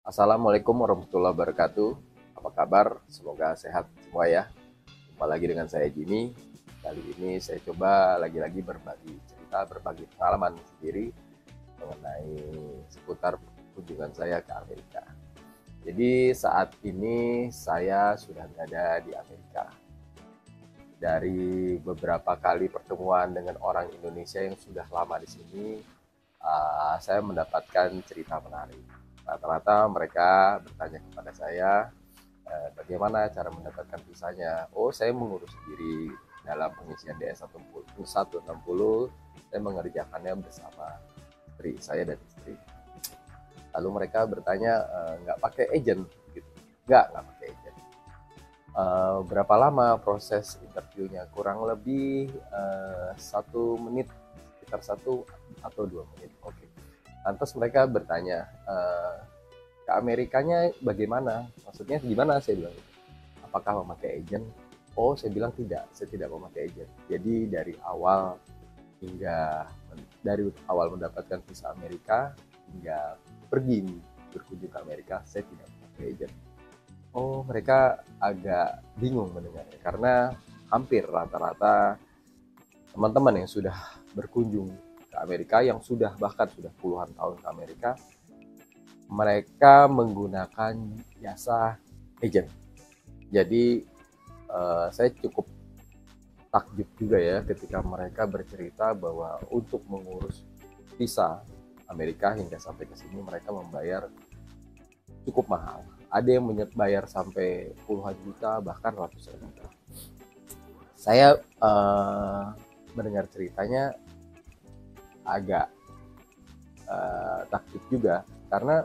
Assalamualaikum warahmatullahi wabarakatuh. Apa kabar? Semoga sehat semua ya. Jumpa lagi dengan saya Jimmy. Kali ini saya coba lagi-lagi berbagi cerita, berbagi pengalaman sendiri mengenai seputar kunjungan saya ke Amerika. Jadi saat ini saya sudah berada di Amerika. Dari beberapa kali pertemuan dengan orang Indonesia yang sudah lama di sini, saya mendapatkan cerita menarik. Rata-rata mereka bertanya kepada saya, bagaimana cara mendapatkan visanya. Oh, saya mengurus sendiri dalam pengisian DS160, saya mengerjakannya bersama istri saya dan istri. Lalu mereka bertanya, nggak pakai agent gitu? Nggak pakai agent. Berapa lama proses interviewnya? Kurang lebih 1 menit, sekitar 1 atau 2 menit. Oke. Lantas mereka bertanya, ke Amerikanya bagaimana? Maksudnya gimana? Saya bilang, apakah memakai agent? Oh, saya bilang tidak, saya tidak memakai agent. Jadi hingga dari awal mendapatkan visa Amerika hingga pergi berkunjung ke Amerika, saya tidak memakai agent. Oh, mereka agak bingung mendengarnya karena hampir rata-rata teman-teman yang sudah berkunjung ke Amerika, yang bahkan sudah puluhan tahun ke Amerika, mereka menggunakan jasa agent. Jadi saya cukup takjub juga ya ketika mereka bercerita bahwa untuk mengurus visa Amerika hingga sampai ke sini mereka membayar cukup mahal. Ada yang bayar sampai puluhan juta, bahkan ratusan juta. Saya mendengar ceritanya agak takjub juga karena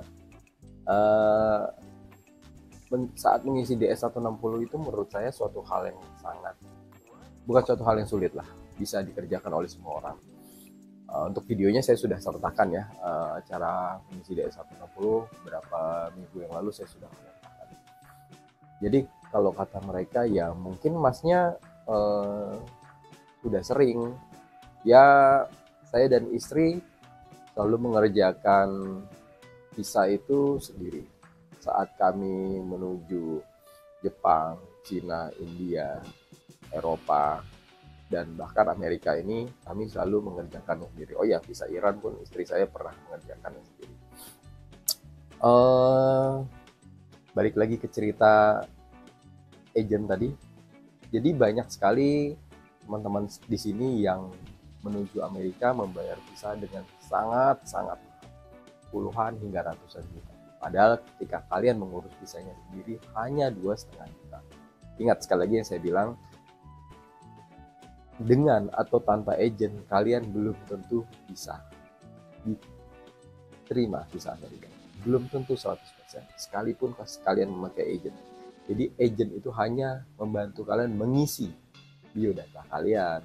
uh, saat mengisi DS160 itu menurut saya suatu hal yang bukan suatu hal yang sulit lah, bisa dikerjakan oleh semua orang. Untuk videonya saya sudah sertakan ya, cara mengisi DS160 beberapa minggu yang lalu saya sudah sertakan. Jadi kalau kata mereka ya mungkin masnya sudah sering, ya saya dan istri selalu mengerjakan visa itu sendiri. Saat kami menuju Jepang, Cina, India, Eropa, dan bahkan Amerika ini kami selalu mengerjakannya sendiri. Oh ya, visa Iran pun istri saya pernah mengerjakannya sendiri. Balik lagi ke cerita agent tadi. Jadi banyak sekali teman-teman di sini yang menuju Amerika membayar visa dengan sangat-sangat puluhan hingga ratusan juta. Padahal ketika kalian mengurus visanya sendiri hanya 2,5 juta. Ingat sekali lagi yang saya bilang, dengan atau tanpa agent kalian belum tentu bisa diterima visa Amerika. Belum tentu 100%, sekalipun kalian memakai agent. Jadi agent itu hanya membantu kalian mengisi biodata kalian,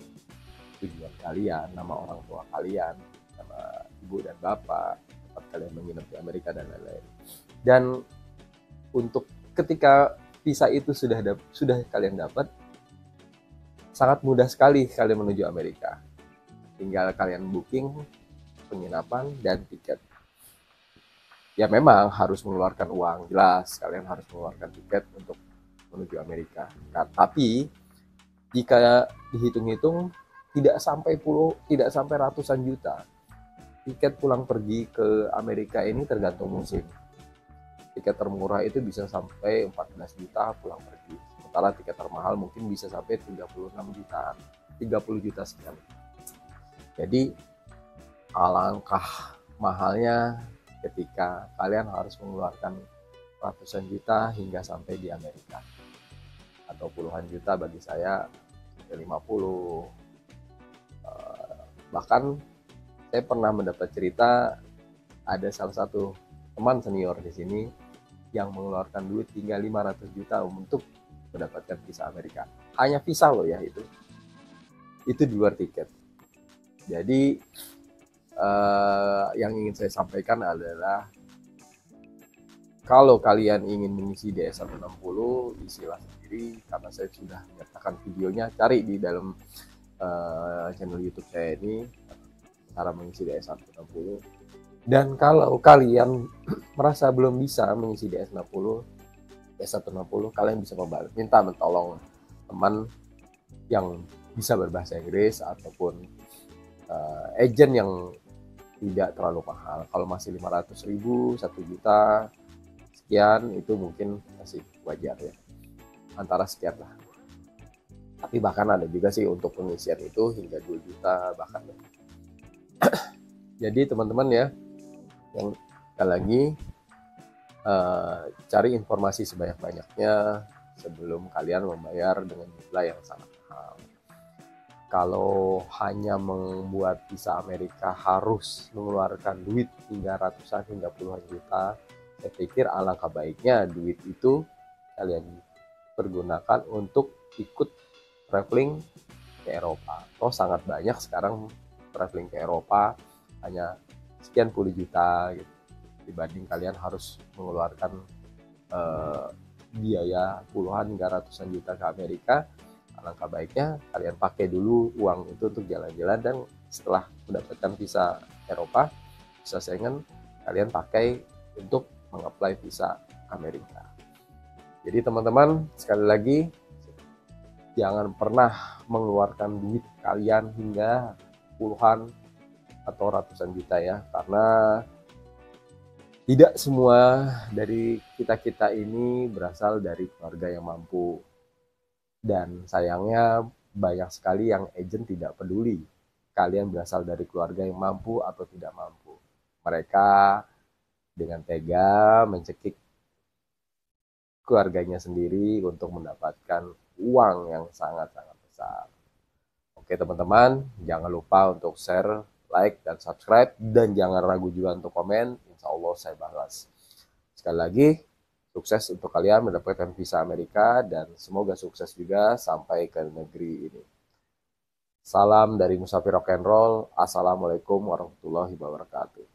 tujuan kalian, nama orang tua kalian, nama ibu dan bapak, tempat kalian menginap di Amerika dan lain-lain. Dan untuk ketika visa itu sudah kalian dapat, sangat mudah sekali kalian menuju Amerika. Tinggal kalian booking penginapan dan tiket. Ya memang harus mengeluarkan uang, jelas kalian harus mengeluarkan tiket untuk menuju Amerika. Nah, tapi jika dihitung-hitung tidak sampai ratusan juta. Tiket pulang pergi ke Amerika ini tergantung musim. Tiket termurah itu bisa sampai 14 juta pulang pergi. Sementara tiket termahal mungkin bisa sampai 36 jutaan, 30 juta sekian. Jadi alangkah mahalnya ketika kalian harus mengeluarkan ratusan juta hingga sampai di Amerika. Atau puluhan juta bagi saya, 50. Bahkan saya pernah mendapat cerita ada salah satu teman senior di sini yang mengeluarkan duit hingga 500 juta untuk mendapatkan visa Amerika. Hanya visa loh ya itu. Itu di luar tiket. Jadi yang ingin saya sampaikan adalah kalau kalian ingin mengisi DS160, isilah sendiri karena saya sudah menyertakan videonya. Cari di dalam channel YouTube saya ini cara mengisi DS160. Dan kalau kalian merasa belum bisa mengisi DS60, DS160, kalian bisa minta mentolong teman yang bisa berbahasa Inggris ataupun agent yang tidak terlalu mahal. Kalau masih 500.000, 1 juta, sekian, itu mungkin masih wajar ya. Antara sekian lah. Tapi bahkan ada juga sih untuk pengisian itu hingga 2 juta bahkan. Jadi teman-teman ya, yang sekali lagi cari informasi sebanyak-banyaknya sebelum kalian membayar dengan jumlah yang sangat mahal. Kalau hanya membuat visa Amerika harus mengeluarkan duit hingga ratusan hingga puluhan juta, saya pikir alangkah baiknya duit itu kalian pergunakan untuk ikut traveling ke Eropa. Toh sangat banyak sekarang traveling ke Eropa hanya sekian puluh juta gitu, dibanding kalian harus mengeluarkan biaya puluhan hingga ratusan juta ke Amerika. Alangkah baiknya kalian pakai dulu uang itu untuk jalan-jalan, dan setelah mendapatkan visa Eropa, visa Schengen, kalian pakai untuk mengapply visa Amerika. Jadi teman-teman, sekali lagi, jangan pernah mengeluarkan duit kalian hingga puluhan atau ratusan juta ya, karena tidak semua dari kita-kita ini berasal dari keluarga yang mampu. Dan sayangnya banyak sekali yang agent tidak peduli kalian berasal dari keluarga yang mampu atau tidak mampu. Mereka dengan tega mencekik keluarganya sendiri untuk mendapatkan uang yang sangat-sangat besar. Oke teman-teman, jangan lupa untuk share, like, dan subscribe. Dan jangan ragu juga untuk komen, insya Allah saya balas. Sekali lagi, sukses untuk kalian mendapatkan visa Amerika, dan semoga sukses juga sampai ke negeri ini. Salam dari Musafir Rock and Roll. Assalamualaikum warahmatullahi wabarakatuh.